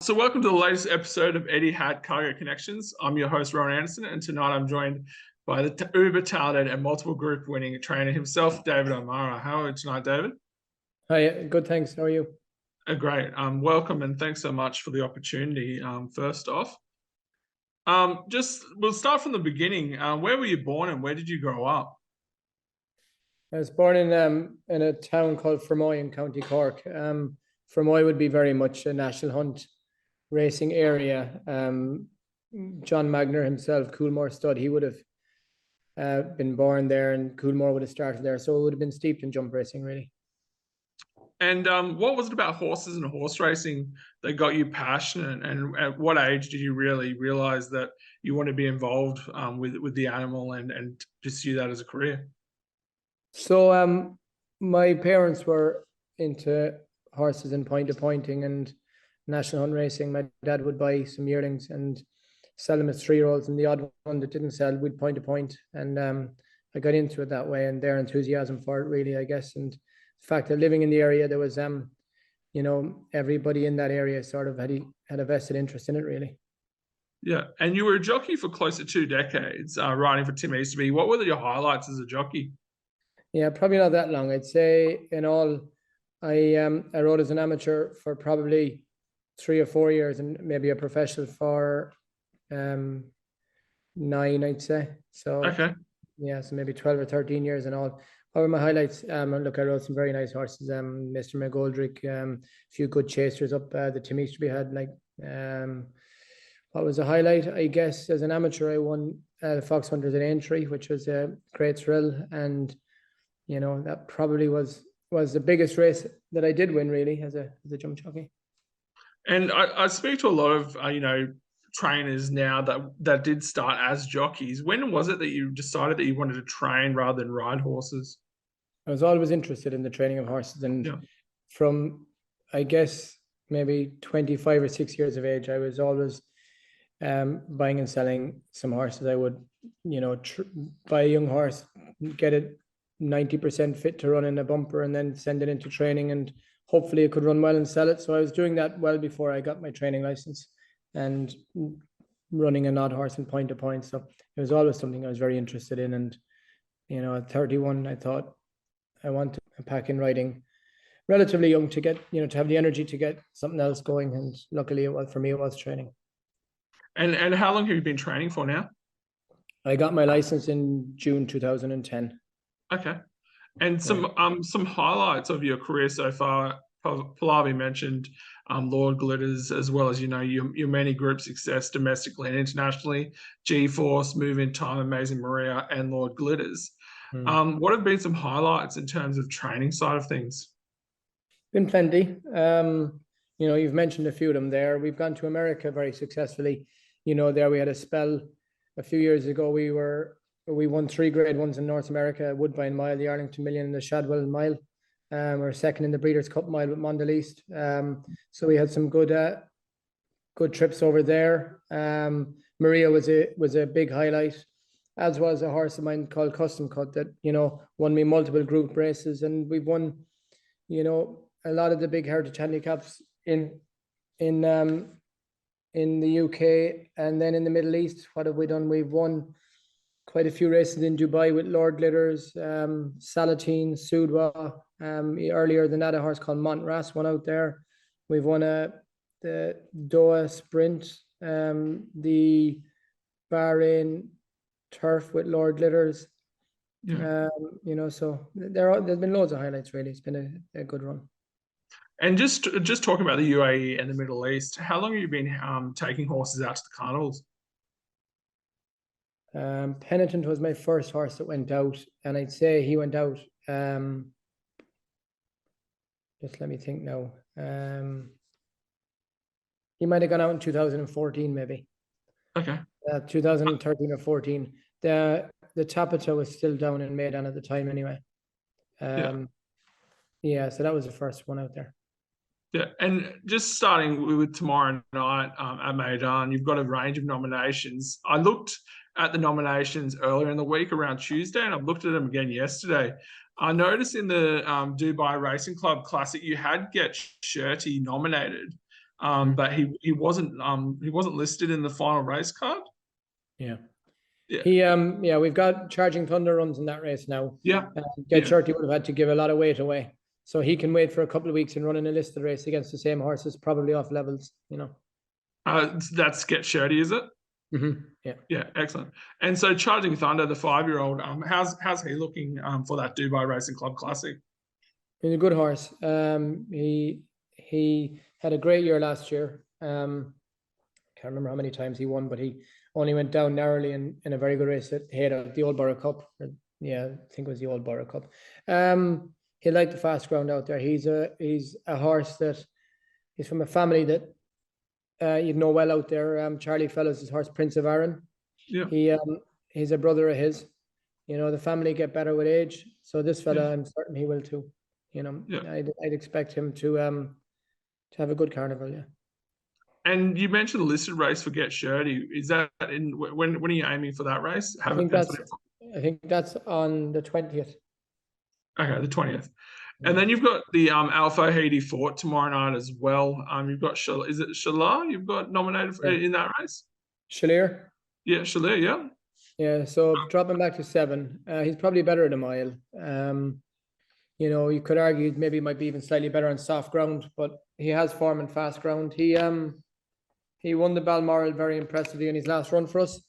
So welcome to the latest episode of Eddie Hat Cargo Connections. I'm your host, Ron Anderson, and tonight I'm joined by the uber talented and multiple group winning trainer himself, David Meara. How are you tonight, David? Hi, good, thanks. How are you? Great. Welcome and thanks so much for the opportunity. First off, we'll start from the beginning. Where were you born and where did you grow up? I was born in a town called Fermoy in County Cork. Fermoy would be very much a national hunt racing area. John Magner himself, Coolmore stud, he would have been born there, and Coolmore would have started there. So it would have been steeped in jump racing, really. And what was it about horses and horse racing that got you passionate? And at what age did you really realize that you want to be involved with the animal and pursue that as a career? So my parents were into horses and pointing and national hunt racing. My dad would buy some yearlings and sell them as 3-year-olds, and the odd one that didn't sell, we'd point. And I got into it that way, and their enthusiasm for it, really, I guess. And the fact that living in the area, there was, everybody in that area sort of had a vested interest in it, really. Yeah, and you were a jockey for close to 2 decades, riding for Tim Easterby. What were your highlights as a jockey? Yeah, probably not that long. I'd say in all, I rode as an amateur for probably 3 or 4 years, and maybe a professional for 9, I'd say. So Okay. Yeah, so maybe 12 or 13 years in all. What were my highlights? Look, I rode some very nice horses. Mr. McGoldrick, a few good chasers up the Tim Easterby had. What was a highlight? I guess as an amateur, I won the Fox Hunters in Aintree, which was a great thrill, and that probably was the biggest race that I did win, really, as a jump jockey. And I speak to a lot of trainers now that did start as jockeys. When was it that you decided that you wanted to train rather than ride horses? I was always interested in the training of horses, and from, I guess, maybe 25 or 6 years of age, I was always buying and selling some horses. I would, buy a young horse, get it 90% fit to run in a bumper, and then send it into training, and hopefully it could run well and sell it. So I was doing that well before I got my training license, and running an odd horse and point to point. So it was always something I was very interested in. And, at 31, I thought I want to pack in riding relatively young to get, to have the energy to get something else going. And luckily it was training. And how long have you been training for now? I got my license in June 2010. Okay. And some highlights of your career so far. Pallavi mentioned Lord Glitters, as well as your many group success domestically and internationally, G-Force, Move in Time, Amazing Meara, and Lord Glitters. What have been some highlights in terms of training side of things? Been plenty. You've mentioned a few of them there. We've gone to America very successfully. There we had a spell a few years ago. We won 3 grade ones in North America: Woodbine Mile, the Arlington Million, and the Shadwell Mile. We're second in the Breeders' Cup Mile with Mondale East. So we had some good trips over there. Meara was a big highlight, as was a horse of mine called Custom Cut that won me multiple group races, and we've won a lot of the big heritage handicaps in the UK, and then in the Middle East. What have we done? We've won quite a few races in Dubai with Lord Glitters, Salatine, Sudwa. Earlier than that, a horse called Montras won out there. We've won the Doha Sprint, the Bahrain Turf with Lord Glitters. So there's been loads of highlights, really. It's been a good run. And just talking about the UAE and the Middle East, how long have you been taking horses out to the carnivals? Penitent was my first horse that went out, and I'd say he went out, just let me think now. He might have gone out in 2014, maybe. Okay. 2013 or 14. The Tapata was still down in Maidan at the time, anyway. So that was the first one out there. Yeah, and just starting with tomorrow night at Maidan, you've got a range of nominations. I looked at the nominations earlier in the week around Tuesday, and I've looked at them again yesterday. I noticed in the Dubai Racing Club Classic, you had Get Shirty nominated. but he wasn't listed in the final race card. Yeah. Yeah. We've got Charging Thunder runs in that race now. Yeah. Get Shorty would have had to give a lot of weight away. So he can wait for a couple of weeks and run in a listed race against the same horses, probably off levels, That's Get Shirty, is it? Yeah. Yeah, excellent. And so Charging Thunder, the 5-year-old, how's he looking for that Dubai Racing Club Classic? He's a good horse. He had a great year last year. Can't remember how many times he won, but he only went down narrowly in a very good race at Hayda, the Old Borough Cup. Yeah, I think it was the Old Borough Cup. He liked the fast ground out there. He's a horse that he's from a family that you'd know well out there. Charlie Fellows' his horse, Prince of Arran. Yeah. He's a brother of his. The family get better with age. So this fella, I'm certain he will too. I'd expect him to have a good carnival. Yeah. And you mentioned the listed race for Get Shirty. Is that when are you aiming for that race? I think that's on the 20th. Okay, the 20th. And then you've got the Alpha Haiti Fort tomorrow night as well. You've got is it Shalar you've got nominated in that race? Shalir? Yeah, Shalir, yeah. Yeah, so dropping back to 7. He's probably better at a mile. You could argue maybe he might be even slightly better on soft ground, but he has form and fast ground. He won the Balmoral very impressively in his last run for us.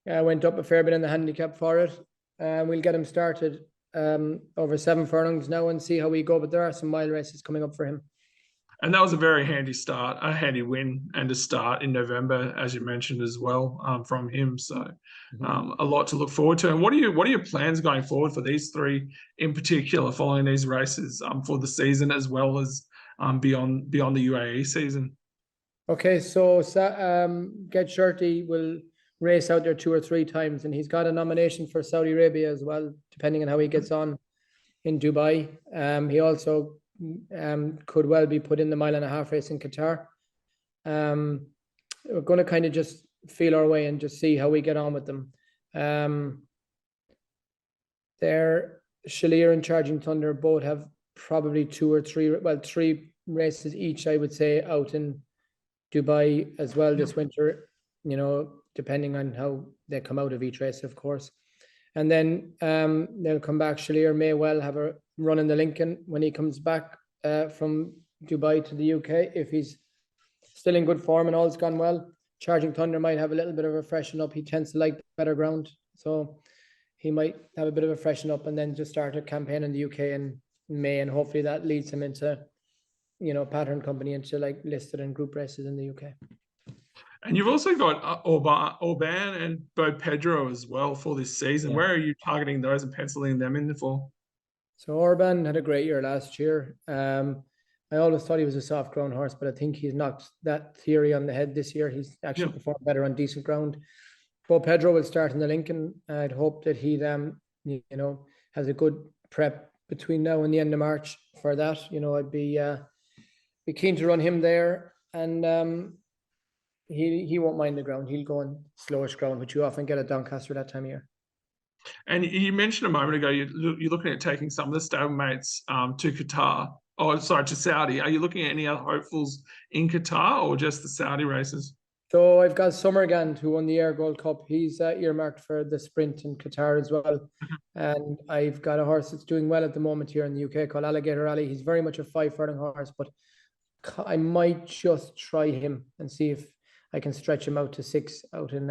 Went up a fair bit in the handicap for it. We'll get him started over 7 furlongs now and see how we go. But there are some mile races coming up for him. And that was a very handy start, a handy win and a start in November, as you mentioned as well, from him. So a lot to look forward to. And what are your plans going forward for these 3 in particular, following these races for the season as well as beyond the UAE season? Okay, so Get Shirty will race out there 2 or 3 times, and he's got a nomination for Saudi Arabia as well, depending on how he gets on in Dubai. He also could well be put in the 1.5 mile race in Qatar. We're going to kind of just feel our way and just see how we get on with them. There, Shalir and Charging Thunder both have probably 3 races each, I would say, out in Dubai as well this winter, depending on how they come out of each race, of course. And then they'll come back. Shalir may well have a run in the Lincoln when he comes back from Dubai to the UK, if he's still in good form and all's gone well. Charging Thunder might have a little bit of a freshen up. He tends to like better ground, so he might have a bit of a freshen up and then just start a campaign in the UK in May, and hopefully that leads him into pattern company, into like listed and group races in the UK. And you've also got Orban and Bo Pedro as well for this season. Where are you targeting those and penciling them in for? So Orban had a great year last year. I always thought he was a soft ground horse, but I think he's knocked that theory on the head this year. He's actually performed better on decent ground. Bo Pedro will start in the Lincoln. I'd hope that he has a good prep between now and the end of March for that. I'd be keen to run him there, and he won't mind the ground. He'll go on slowish ground, which you often get at Doncaster that time of year. And you mentioned a moment ago you're looking at taking some of the stablemates to Qatar. To Saudi. Are you looking at any other hopefuls in Qatar or just the Saudi races? So I've got Summergand, who won the Air Gold Cup. He's earmarked for the sprint in Qatar as well. And I've got a horse that's doing well at the moment here in the UK called Alligator Alley. He's very much a 5 furlong horse, but I might just try him and see if I can stretch him out to 6 out in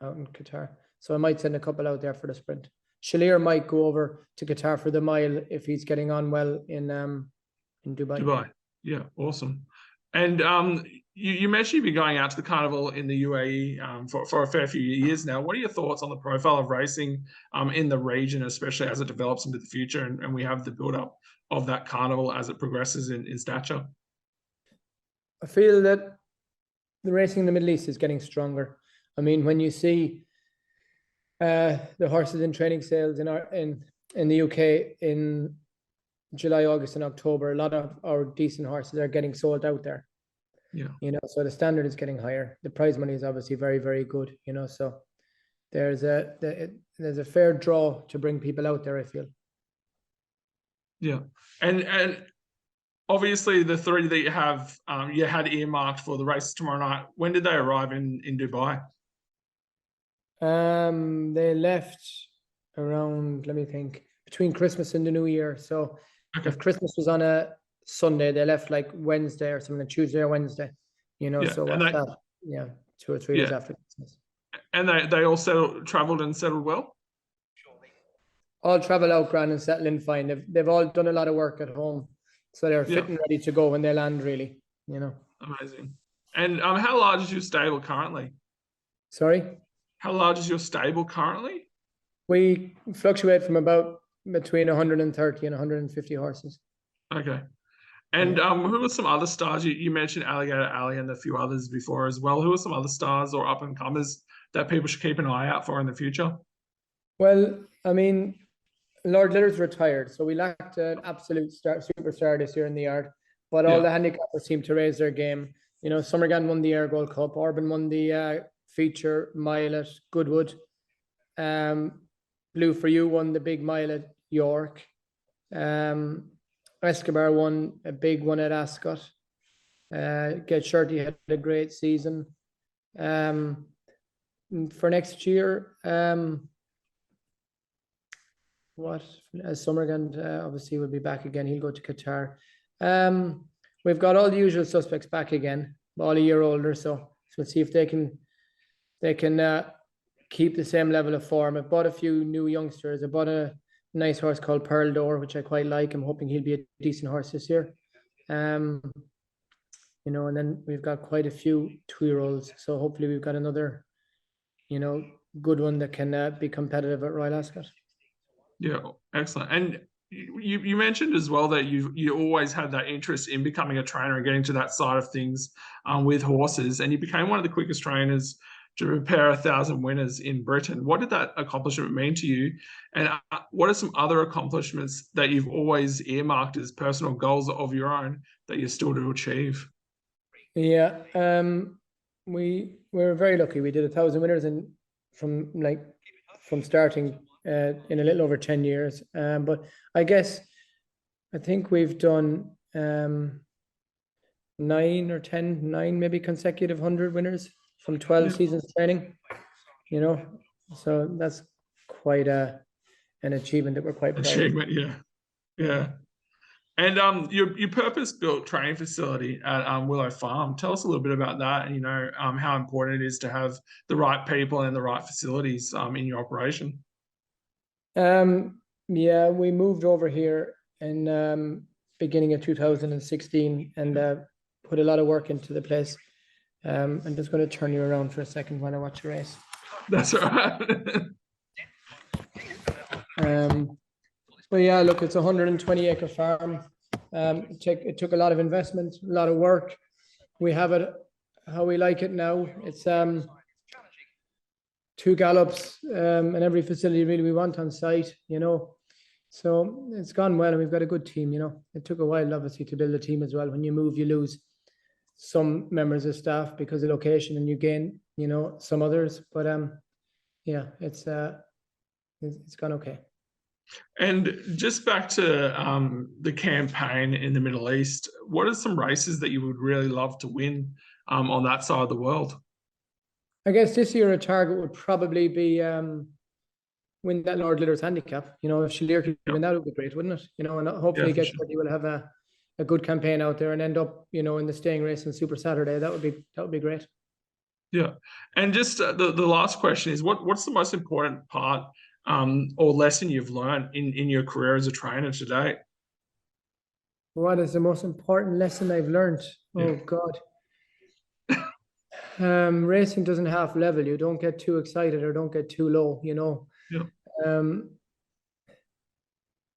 Qatar. So I might send a couple out there for the sprint. Shalir might go over to Qatar for the mile if he's getting on well in Dubai. Yeah, awesome. And you mentioned you've been going out to the carnival in the UAE for a fair few years now. What are your thoughts on the profile of racing in the region, especially as it develops into the future and we have the build-up of that carnival as it progresses in stature? I feel that the racing in the Middle East is getting stronger. I mean, when you see the horses in training sales in the UK in July, August, and October, a lot of our decent horses are getting sold out there. Yeah. So the standard is getting higher. The prize money is obviously very, very good. So there's a fair draw to bring people out there, I feel. Yeah, and obviously the three that you have, you had earmarked for the races tomorrow night. When did they arrive in Dubai? They left around, let me think, between Christmas and the New Year. So Okay. if Christmas was on a Sunday, they left like Wednesday or something, Tuesday or Wednesday. Yeah, So and what's that? Yeah, 2 or 3 days yeah, after Christmas. and they all traveled and settled well. All travel out grand and settle in fine. They've all done a lot of work at home, so they're fit Yeah, and ready to go when they land. Really. amazing. And how large is your stable currently? Sorry, How large is your stable currently? we fluctuate from about between 130 and 150 horses. Okay. And Yeah. who are some other stars? You mentioned Alligator Alley and a few others before as well. Who are some other stars or up and comers that people should keep an eye out for in the future? Well, I mean, Lord Litter's retired, so we lacked an absolute superstar this year in the yard. But all Yeah, the handicappers seem to raise their game. Summergan won the Air Gold Cup. Orban won the feature mile at Goodwood. Blue for You won the big mile at York. Escobar won a big one at Ascot. Get Shirty had a great season. For next year, what Summergan obviously will be back again. He'll go to Qatar. We've got all the usual suspects back again, all a year older. So we'll see if they can keep the same level of form. I've bought a few new youngsters. I bought a nice horse called Pearl Door, which I quite like. I'm hoping he'll be a decent horse this year. And then we've got quite a few 2-year-olds. So hopefully we've got another, good one that can be competitive at Royal Ascot. yeah, excellent. And you mentioned as well that you always had that interest in becoming a trainer and getting to that side of things with horses, and you became one of the quickest trainers to prepare 1,000 winners in Britain. What did that accomplishment mean to you? And what are some other accomplishments that you've always earmarked as personal goals of your own that you're still to achieve? Yeah, we were very lucky. We did 1,000 winners from starting in a little over 10 years. But I think we've done 9 or 10, 9 maybe consecutive 100 winners from 12 seasons training. So that's quite an achievement that we're quite proud of. Achievement, yeah. And your purpose-built training facility at Willow Farm. Tell us a little bit about that, and how important it is to have the right people and the right facilities in your operation. Yeah, we moved over here in beginning of 2016 and put a lot of work into the place. I'm just going to turn you around for a second while I watch the race. That's all right. But yeah, look, it's a 120-acre farm. It took a lot of investment, a lot of work. We have it how we like it now. It's 2 gallops and every facility really we want on site, So it's gone well and we've got a good team, It took a while, obviously, to build a team as well. When you move, you lose some members of staff because of location and you gain, some others. But yeah, it's gone okay. And just back to the campaign in the Middle East, what are some races that you would really love to win on that side of the world? I guess this year a target would probably be win that Lord Litter's handicap. If Shalir could win that, would be great, wouldn't it? And hopefully get sure. Will have a good campaign out there and end up, in the staying race in Super Saturday. That would be great. Yeah. And just the last question is what's the most important part or lesson you've learned in your career as a trainer today? What is the most important lesson I've learned? Oh God. Racing doesn't half level. You don't get too excited or don't get too low, Yeah.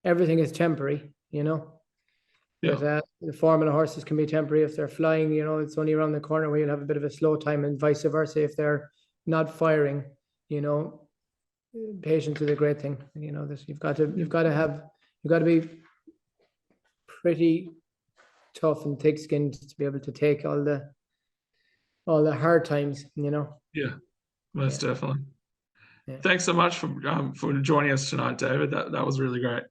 Everything is temporary, Yeah. But the form of the horses can be temporary. If they're flying, it's only around the corner where you'll have a bit of a slow time, and vice versa. If they're not firing, patience is a great thing. You've got to be pretty tough and thick-skinned to be able to take all the hard times, Yeah, most definitely. Yeah. Thanks so much for joining us tonight, David. That was really great.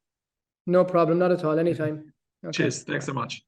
No problem, not at all. Anytime. Okay. Cheers. Thanks so much.